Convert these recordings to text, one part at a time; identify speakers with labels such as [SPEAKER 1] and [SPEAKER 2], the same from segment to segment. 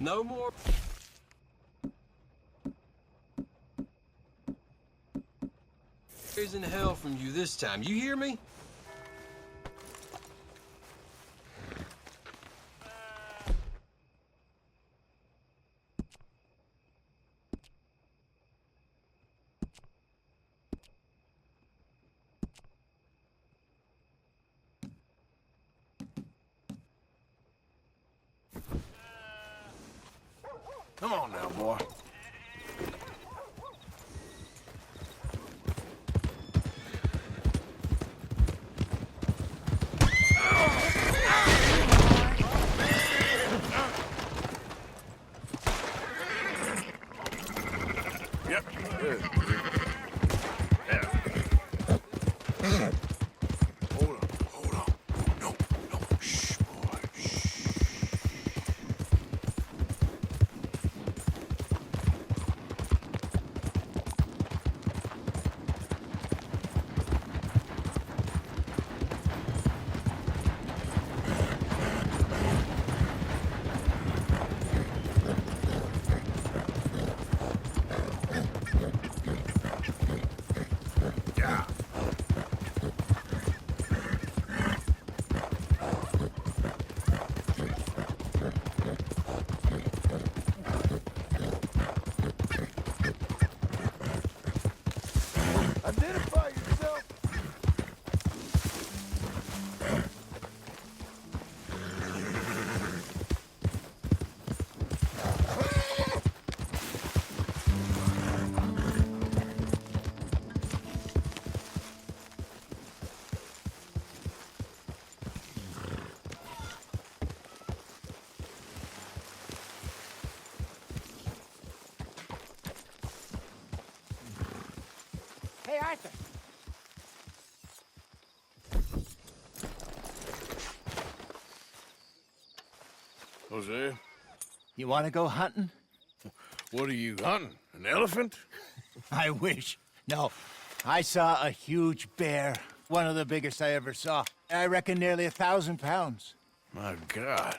[SPEAKER 1] No more. In hell from you this time. You hear me?
[SPEAKER 2] Come on now, boy. Yep. Good. Yeah. Hold on. No. Shh, boy. Shh. Yeah. Identify yourself.
[SPEAKER 3] Hey, Arthur.
[SPEAKER 2] Jose,
[SPEAKER 3] You want to go hunting?
[SPEAKER 2] what are you hunting? An elephant?
[SPEAKER 3] I wish. No. I saw a huge bear. One of the biggest I ever saw. I reckon nearly 1,000 pounds.
[SPEAKER 2] My God.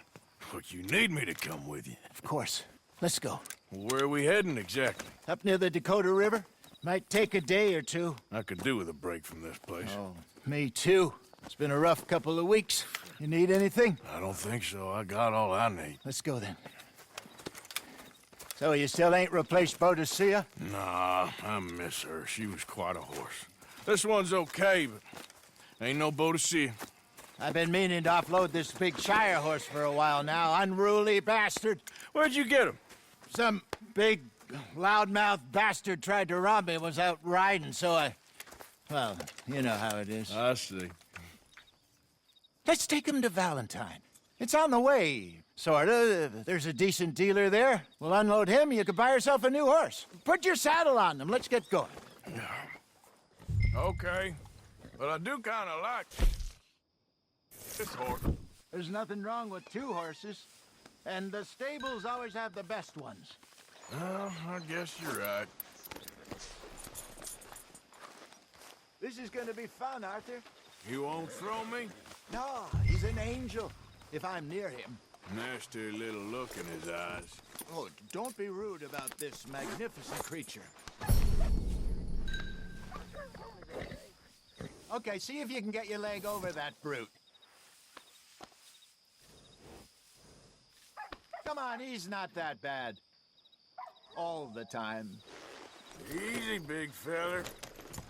[SPEAKER 2] But you need me to come with you.
[SPEAKER 3] Of course. Let's go.
[SPEAKER 2] Where are we heading exactly?
[SPEAKER 3] Up near the Dakota River. Might take a day or two.
[SPEAKER 2] I could do with a break from this place.
[SPEAKER 3] Oh, me too. It's been a rough couple of weeks. You need anything?
[SPEAKER 2] I don't think so. I got all I need.
[SPEAKER 3] Let's go then. So you still ain't replaced Boadicea?
[SPEAKER 2] Nah, I miss her. She was quite a horse. This one's okay, but ain't no Boadicea.
[SPEAKER 3] I've been meaning to offload this big Shire horse for a while now. Unruly bastard.
[SPEAKER 2] Where'd you get him?
[SPEAKER 3] Some big, loudmouth bastard tried to rob me and was out riding, so I... Well, you know how it is.
[SPEAKER 2] I see.
[SPEAKER 3] Let's take him to Valentine. It's on the way, sorta. There's a decent dealer there. We'll unload him, you can buy yourself a new horse. Put your saddle on them, let's get going.
[SPEAKER 2] Okay, but I do kind of like this horse.
[SPEAKER 3] There's nothing wrong with two horses, and the stables always have the best ones.
[SPEAKER 2] Well, I guess you're right.
[SPEAKER 3] This is gonna be fun, Arthur.
[SPEAKER 2] You won't throw me?
[SPEAKER 3] No, he's an angel, if I'm near him.
[SPEAKER 2] Nasty little look in his eyes.
[SPEAKER 3] Oh, don't be rude about this magnificent creature. Okay, see if you can get your leg over that brute. Come on, he's not that bad. All the time.
[SPEAKER 2] Easy, big feller.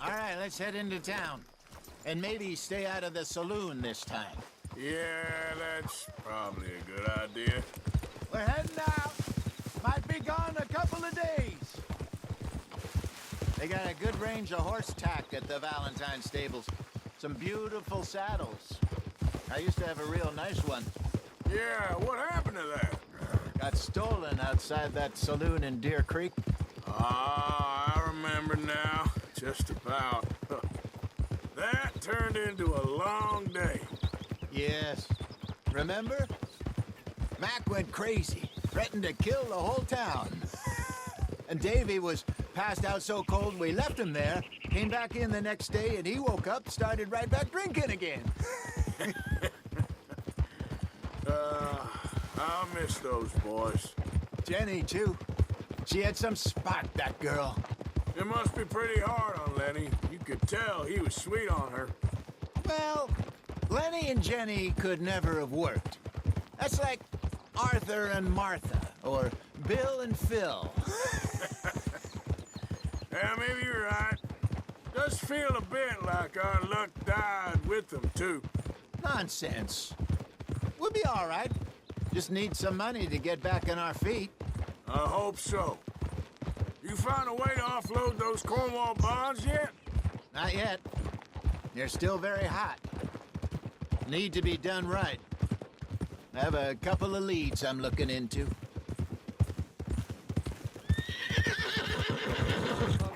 [SPEAKER 3] All right, let's head into town. And maybe stay out of the saloon this time.
[SPEAKER 2] Yeah, that's probably a good idea.
[SPEAKER 3] We're heading out. Might be gone a couple of days. They got a good range of horse tack at the Valentine stables. Some beautiful saddles. I used to have a real nice one.
[SPEAKER 2] Yeah, what happened to that?
[SPEAKER 3] Got stolen outside that saloon in Deer Creek.
[SPEAKER 2] Ah, I remember now. Just about. That turned into a long day.
[SPEAKER 3] Yes. Remember? Mac went crazy, threatened to kill the whole town. And Davy was passed out so cold we left him there, came back in the next day, and he woke up, started right back drinking again.
[SPEAKER 2] I'll miss those boys.
[SPEAKER 3] Jenny, too. She had some spark, that girl.
[SPEAKER 2] It must be pretty hard on Lenny. You could tell he was sweet on her.
[SPEAKER 3] Well, Lenny and Jenny could never have worked. That's like Arthur and Martha, or Bill and Phil.
[SPEAKER 2] Yeah, maybe you're right. Does feel a bit like our luck died with them, too.
[SPEAKER 3] Nonsense. We'll be all right. Just need some money to get back on our feet.
[SPEAKER 2] I hope so. You found a way to offload those Cornwall bonds yet?
[SPEAKER 3] Not yet. They're still very hot. Need to be done right. I have a couple of leads I'm looking into.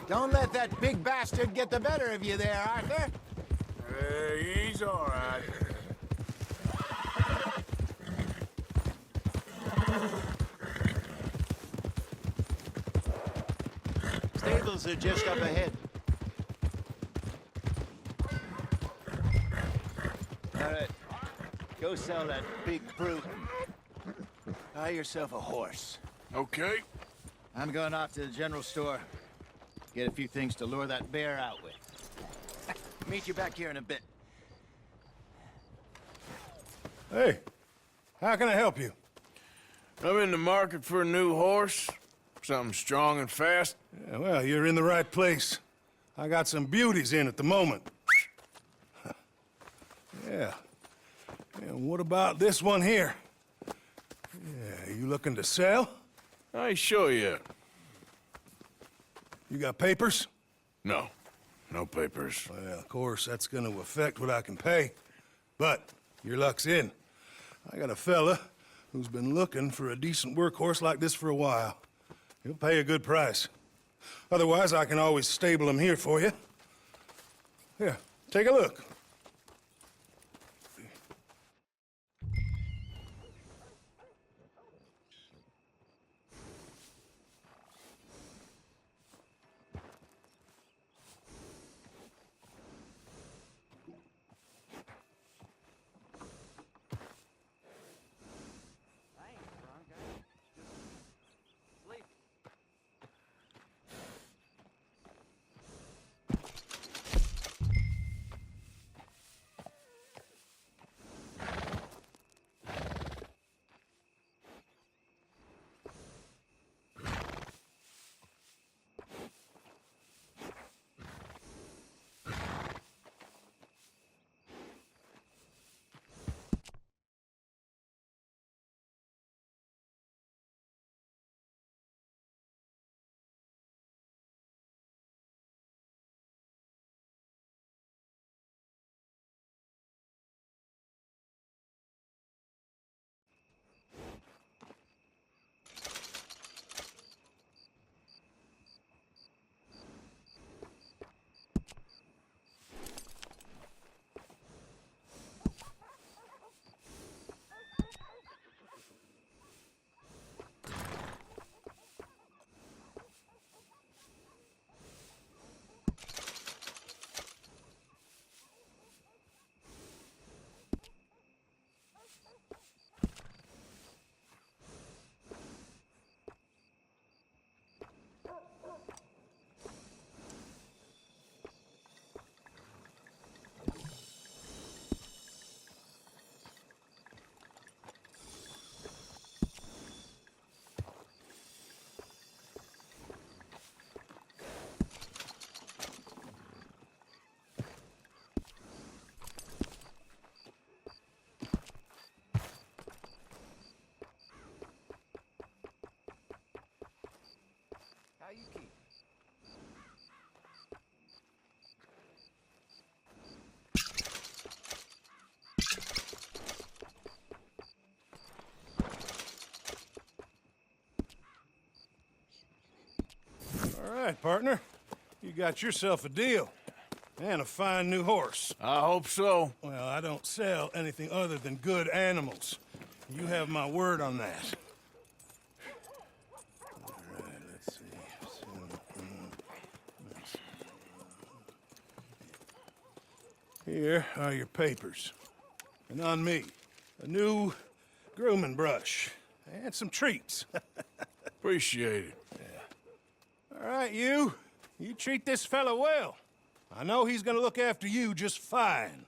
[SPEAKER 3] Don't let that big bastard get the better of you there, Arthur.
[SPEAKER 2] He's all right.
[SPEAKER 3] Stables are just up ahead. All right. Go sell that big brute. Buy yourself a horse.
[SPEAKER 2] Okay.
[SPEAKER 3] I'm going off to the general store. Get a few things to lure that bear out with. Meet you back here in a bit.
[SPEAKER 4] Hey, how can I help you?
[SPEAKER 2] I'm in the market for a new horse. Something strong and fast.
[SPEAKER 4] Yeah, well, you're in the right place. I got some beauties in at the moment. Yeah. And what about this one here? Yeah, you looking to sell?
[SPEAKER 2] I show you.
[SPEAKER 4] You got papers?
[SPEAKER 2] No. No papers.
[SPEAKER 4] Well, of course, that's gonna affect what I can pay. But your luck's in. I got a fella who's been looking for a decent workhorse like this for a while. He'll pay a good price. Otherwise, I can always stable him here for you. Here, take a look.
[SPEAKER 3] How you keep?
[SPEAKER 4] All right, partner. You got yourself a deal. And a fine new horse.
[SPEAKER 2] I hope so.
[SPEAKER 4] Well, I don't sell anything other than good animals. You have my word on that. All right, let's see. Here are your papers. And on me, a new grooming brush and some treats.
[SPEAKER 2] Appreciate it.
[SPEAKER 4] All right, you. You treat this fella well. I know he's gonna look after you just fine.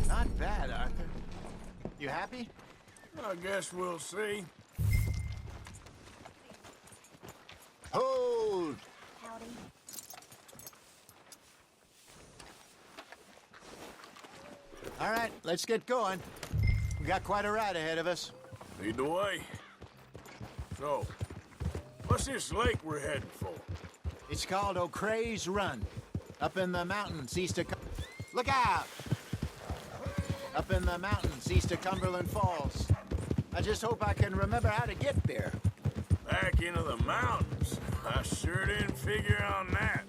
[SPEAKER 3] Not bad, Arthur. You happy?
[SPEAKER 2] I guess we'll see.
[SPEAKER 3] Hold!
[SPEAKER 5] Howdy.
[SPEAKER 3] All right, let's get going. We got quite a ride ahead of us.
[SPEAKER 2] Lead the way. So, what's this lake we're heading for?
[SPEAKER 3] It's called O'Creagh's Run. Up in the mountains east of... Look out! Up in the mountains east of Cumberland Falls. I just hope I can remember how to get there.
[SPEAKER 2] Back into the mountains. I sure didn't figure on that.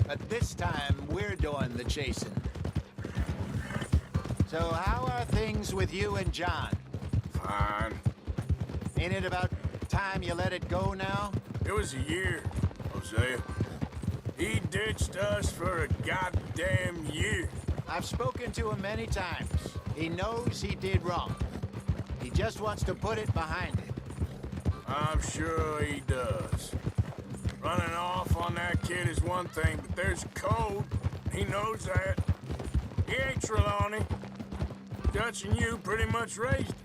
[SPEAKER 3] But this time, we're doing the chasing. So how are things with you and John?
[SPEAKER 2] Fine.
[SPEAKER 3] Ain't it about time you let it go now?
[SPEAKER 2] It was a year, Hosea. He ditched us for a goddamn year.
[SPEAKER 3] I've spoken to him many times. He knows he did wrong. He just wants to put it behind him.
[SPEAKER 2] I'm sure he does. Running off on that kid is one thing, but there's code. He knows that. He ain't Trelawney. Dutch and you pretty much raised him.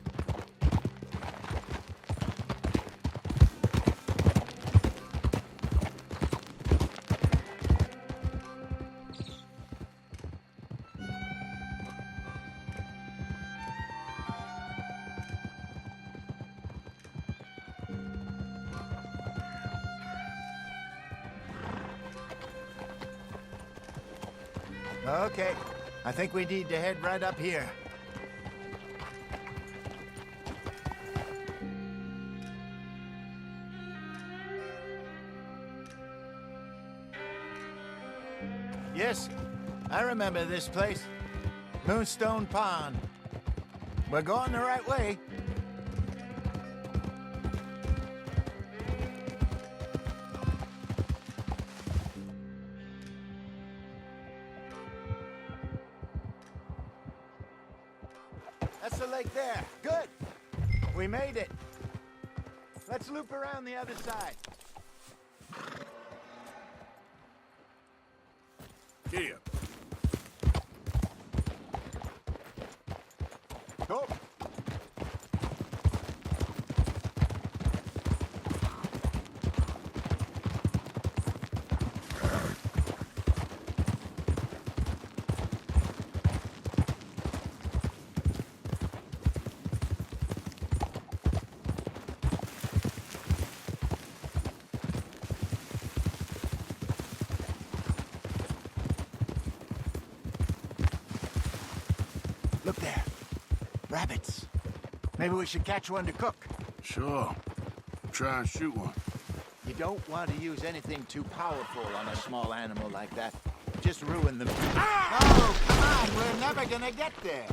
[SPEAKER 3] Okay, I think we need to head right up here. Yes, I remember this place. Moonstone Pond. We're going the right way. That's the lake there. Good. We made it. Let's loop around the other side.
[SPEAKER 2] Here.
[SPEAKER 3] Go. Look there. Rabbits. Maybe we should catch one to cook.
[SPEAKER 2] Sure. Try and shoot one.
[SPEAKER 3] You don't want to use anything too powerful on a small animal like that. Just ruin them. Ah! Oh, come on. We're never gonna get there.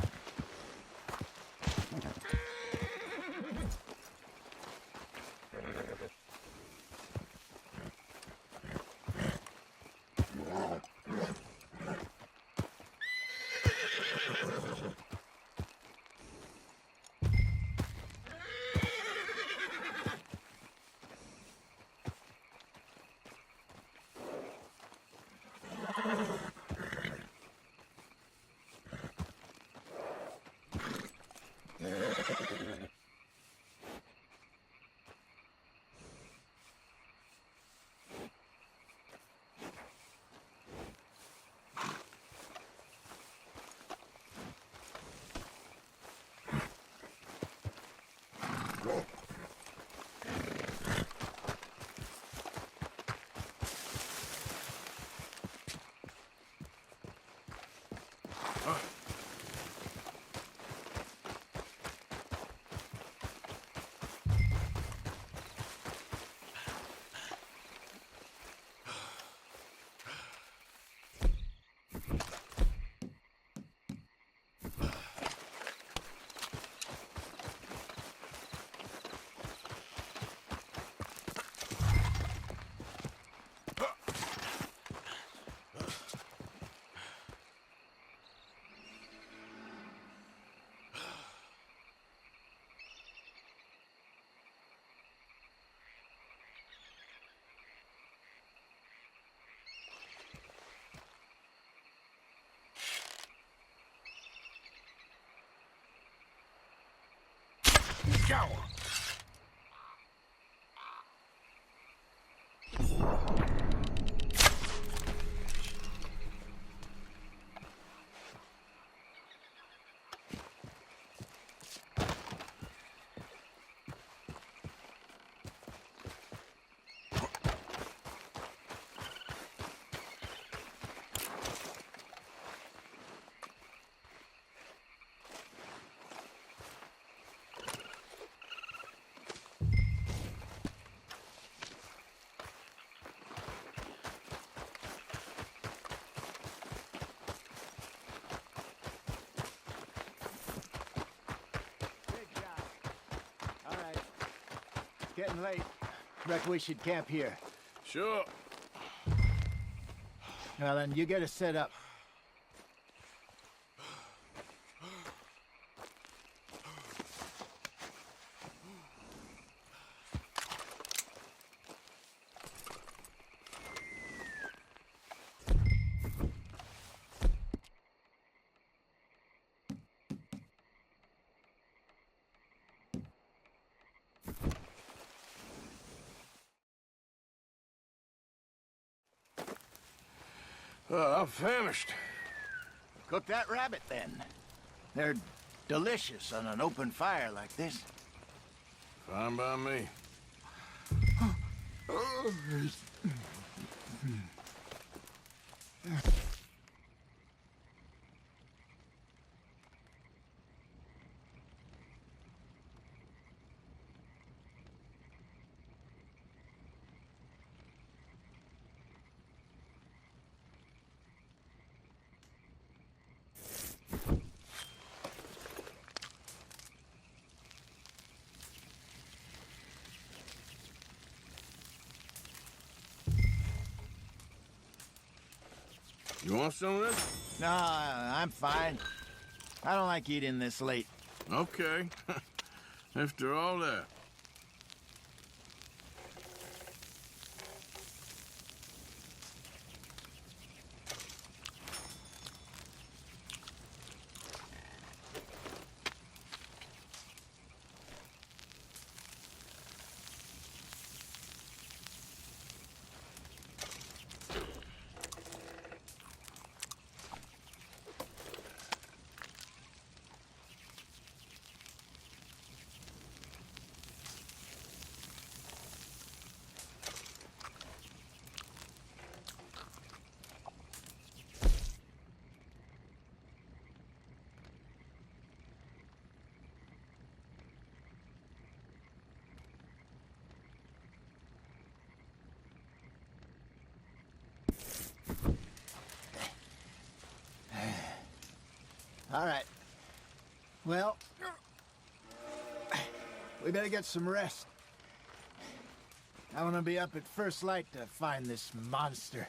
[SPEAKER 2] Go on.
[SPEAKER 3] All right. It's getting late. Reckon we should camp here.
[SPEAKER 2] Sure.
[SPEAKER 3] Well, then you get us set up.
[SPEAKER 2] I'm famished.
[SPEAKER 3] Cook that rabbit, then. They're delicious on an open fire like this.
[SPEAKER 2] Fine by me. You want some of this?
[SPEAKER 3] No, I'm fine. I don't like eating this late.
[SPEAKER 2] Okay. After all that.
[SPEAKER 3] All right. Well, we better get some rest. I want to be up at first light to find this monster.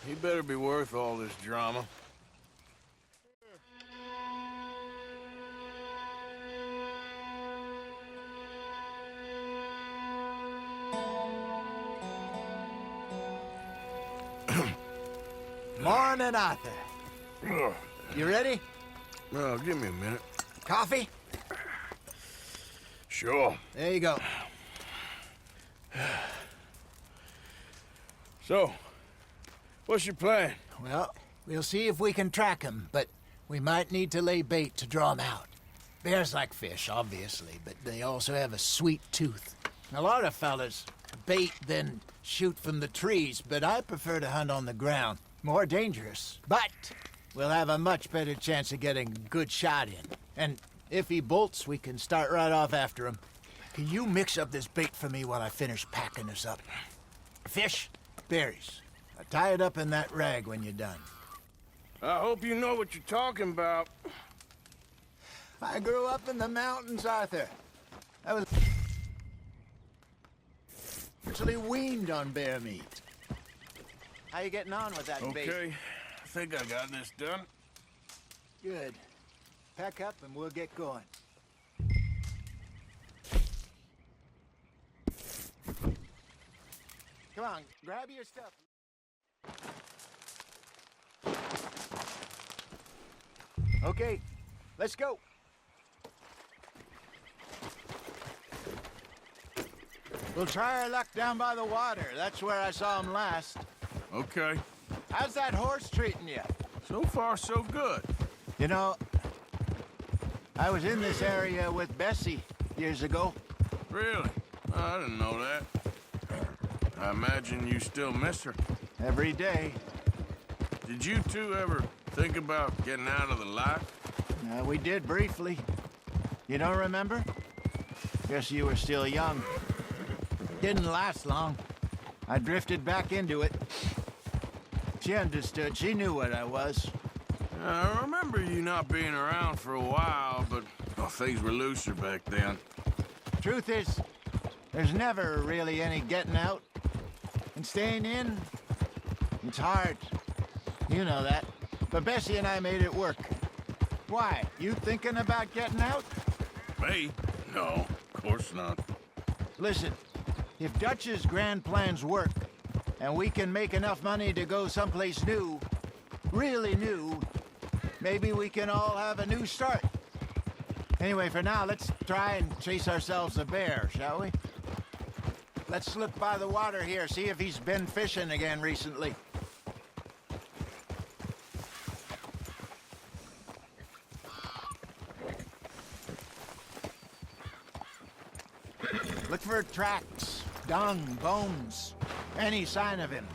[SPEAKER 2] He better be worth all this drama.
[SPEAKER 3] Morning, Arthur. You ready?
[SPEAKER 2] Well, give me a minute.
[SPEAKER 3] Coffee?
[SPEAKER 2] Sure.
[SPEAKER 3] There you go.
[SPEAKER 2] So, what's your plan?
[SPEAKER 3] Well, we'll see if we can track him, but we might need to lay bait to draw him out. Bears like fish, obviously, but they also have a sweet tooth. A lot of fellas bait, then shoot from the trees, but I prefer to hunt on the ground. More dangerous, but we'll have a much better chance of getting a good shot in. And if he bolts, we can start right off after him. Can you mix up this bait for me while I finish packing this up? Fish, berries. Tie it up in that rag when you're done.
[SPEAKER 2] I hope you know what you're talking about.
[SPEAKER 3] I grew up in the mountains, Arthur. I was actually weaned on bear meat. How you getting on with that bait?
[SPEAKER 2] Okay, I think I got this done.
[SPEAKER 3] Good. Pack up and we'll get going. Come on, grab your stuff. Okay, let's go. We'll try our luck down by the water. That's where I saw him last.
[SPEAKER 2] Okay.
[SPEAKER 3] How's that horse treating you?
[SPEAKER 2] So far, so good.
[SPEAKER 3] You know, I was in this area with Bessie years ago.
[SPEAKER 2] Really? I didn't know that. I imagine you still miss her.
[SPEAKER 3] Every day.
[SPEAKER 2] Did you two ever think about getting out of the life?
[SPEAKER 3] We did briefly. You don't remember? Guess you were still young. Didn't last long. I drifted back into it. She understood. She knew what I was.
[SPEAKER 2] I remember you not being around for a while, but things were looser back then.
[SPEAKER 3] Truth is, there's never really any getting out. And staying in, it's hard. You know that. But Bessie and I made it work. Why? You thinking about getting out?
[SPEAKER 2] Me? No, of course not.
[SPEAKER 3] Listen, if Dutch's grand plans work, and we can make enough money to go someplace new, really new, maybe we can all have a new start. Anyway, for now, let's try and chase ourselves a bear, shall we? Let's slip by the water here, see if he's been fishing again recently. Look for tracks, dung, bones, any sign of him.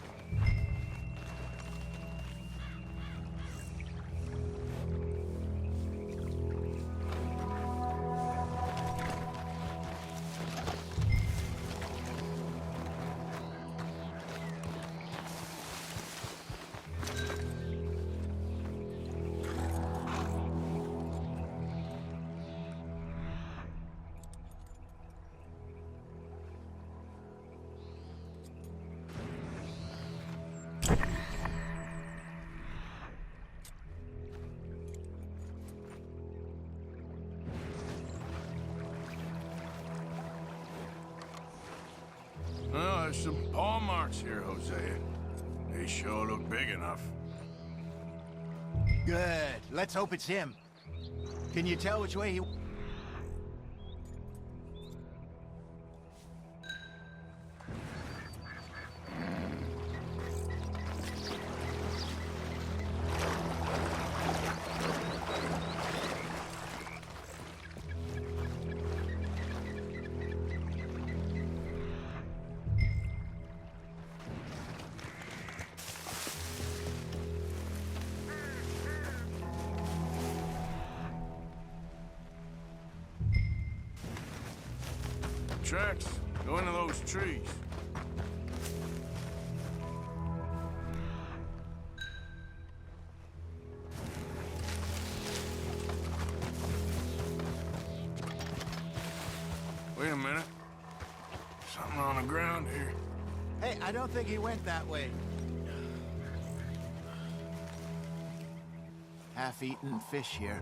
[SPEAKER 2] Well, there's some paw marks here, Hosea. They sure look big enough.
[SPEAKER 3] Good. Let's hope it's him. Can you tell which way he...
[SPEAKER 2] Tracks. Go into those trees. Wait a minute. Something on the ground here.
[SPEAKER 3] Hey, I don't think he went that way. Half-eaten fish here.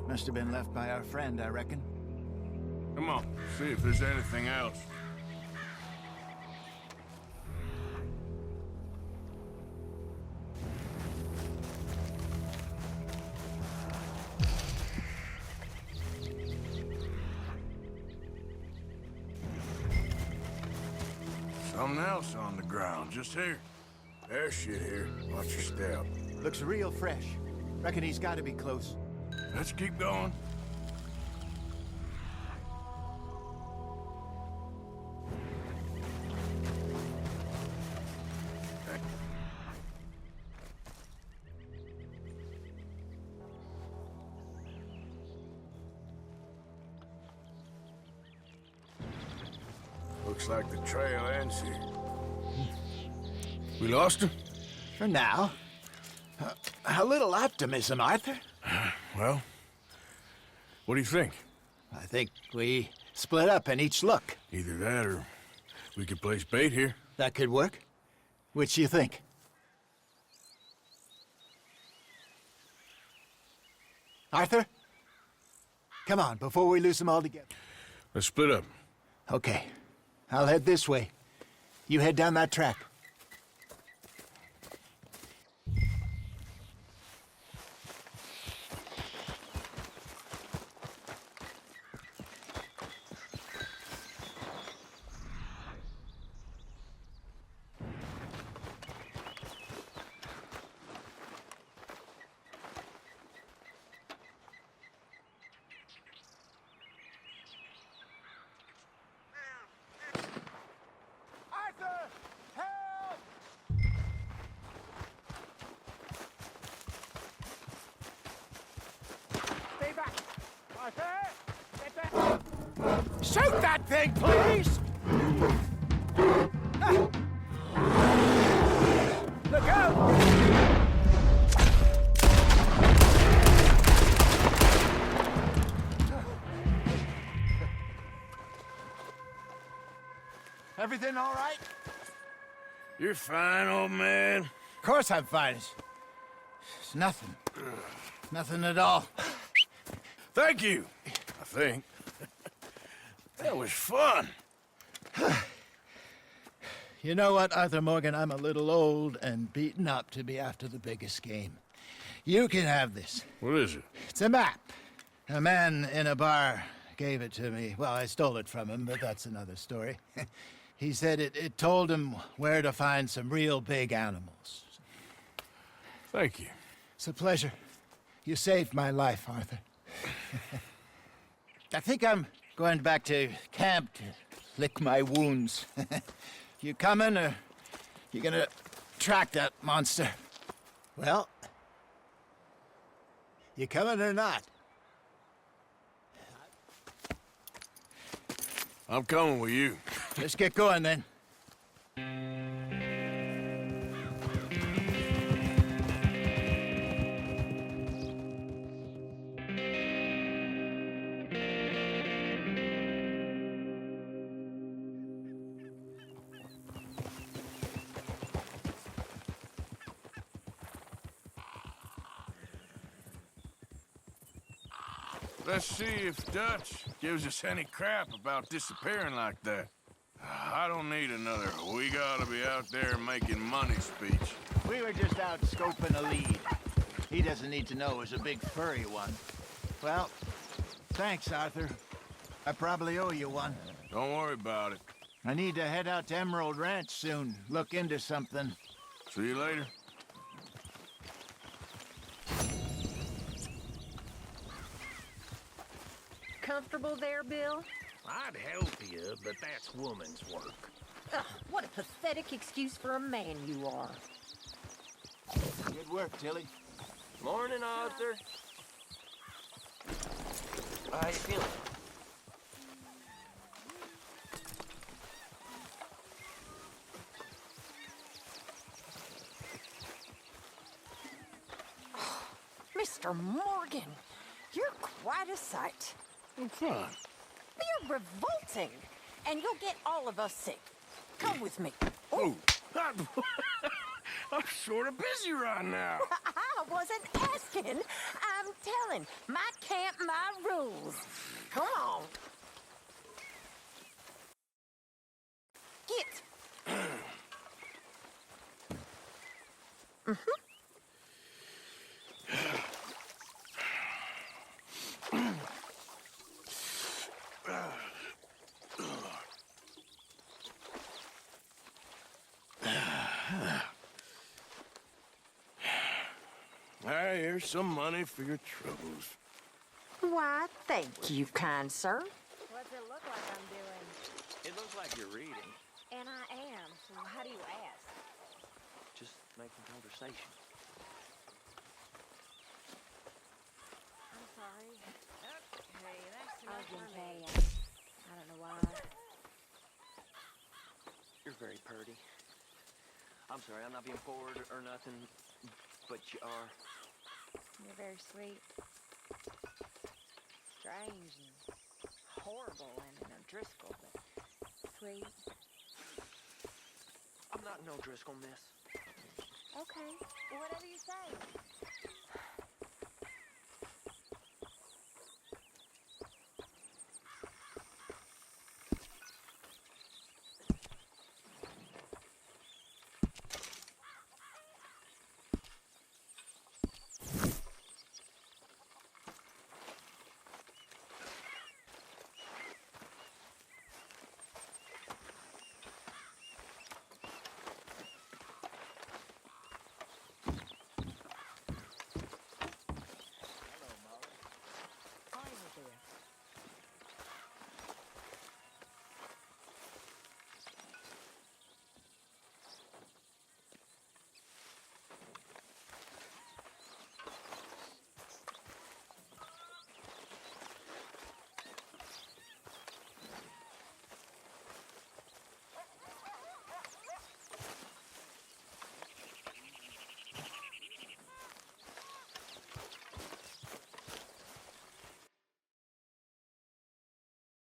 [SPEAKER 3] Must have been left by our friend, I reckon.
[SPEAKER 2] Come on, see if there's anything else. Something else on the ground, just here. There's shit here. Watch your step.
[SPEAKER 3] Looks real fresh. Reckon he's got to be close.
[SPEAKER 2] Let's keep going. Looks like the trail ends here. We lost him?
[SPEAKER 3] For now. A little optimism, Arthur.
[SPEAKER 2] Well, what do you think?
[SPEAKER 3] I think we split up and each look.
[SPEAKER 2] Either that or we could place bait here.
[SPEAKER 3] That could work. Which you think? Arthur? Come on, before we lose them all together.
[SPEAKER 2] Let's split up.
[SPEAKER 3] Okay. I'll head this way. You head down that track. that thing, please! Look out! Everything all right?
[SPEAKER 2] You're fine, old man.
[SPEAKER 3] Of course I'm fine. It's nothing. Nothing at all.
[SPEAKER 2] Thank you, I think. That was fun.
[SPEAKER 3] You know what, Arthur Morgan? I'm a little old and beaten up to be after the biggest game. You can have this.
[SPEAKER 2] What is it?
[SPEAKER 3] It's a map. A man in a bar gave it to me. Well, I stole it from him, but that's another story. He said it told him where to find some real big animals.
[SPEAKER 2] Thank you.
[SPEAKER 3] It's a pleasure. You saved my life, Arthur. I think I'm going back to camp to lick my wounds. You coming, or you gonna track that monster? Well, you coming or not?
[SPEAKER 2] I'm coming with you.
[SPEAKER 3] Let's get going, then.
[SPEAKER 2] Let's see if Dutch gives us any crap about disappearing like that. I don't need another "we gotta be out there making money" speech.
[SPEAKER 3] We were just out scoping a lead. He doesn't need to know it was a big furry one. Well, thanks, Arthur. I probably owe you one.
[SPEAKER 2] Don't worry about it.
[SPEAKER 3] I need to head out to Emerald Ranch soon. Look into something.
[SPEAKER 2] See you later.
[SPEAKER 5] Comfortable there, Bill?
[SPEAKER 6] I'd help you, but that's woman's work.
[SPEAKER 5] Ugh, what a pathetic excuse for a man you are.
[SPEAKER 3] Good work, Tilly.
[SPEAKER 6] Morning, Arthur. How you feeling?
[SPEAKER 5] Mr. Morgan, you're quite a sight.
[SPEAKER 2] I'm fine.
[SPEAKER 5] You're revolting, and you'll get all of us sick. Come with me.
[SPEAKER 2] Oh, I'm sort of busy right now.
[SPEAKER 5] I wasn't asking. I'm telling. My camp, my rules. Come on. Get.
[SPEAKER 2] Here's some money for your troubles.
[SPEAKER 5] Why, thank you, kind sir.
[SPEAKER 7] What's it look like I'm doing?
[SPEAKER 6] It looks like you're reading.
[SPEAKER 7] And I am, so how do you ask?
[SPEAKER 6] Just making conversation.
[SPEAKER 7] I'm sorry.
[SPEAKER 6] Okay, that's
[SPEAKER 7] I was being catty. I don't know why.
[SPEAKER 6] You're very purty. I'm sorry, I'm not being forward or nothing, but you are.
[SPEAKER 7] You're very sweet. Strange and horrible and an O'Driscoll, but sweet.
[SPEAKER 6] I'm not no Driscoll, miss.
[SPEAKER 7] Okay, whatever you say.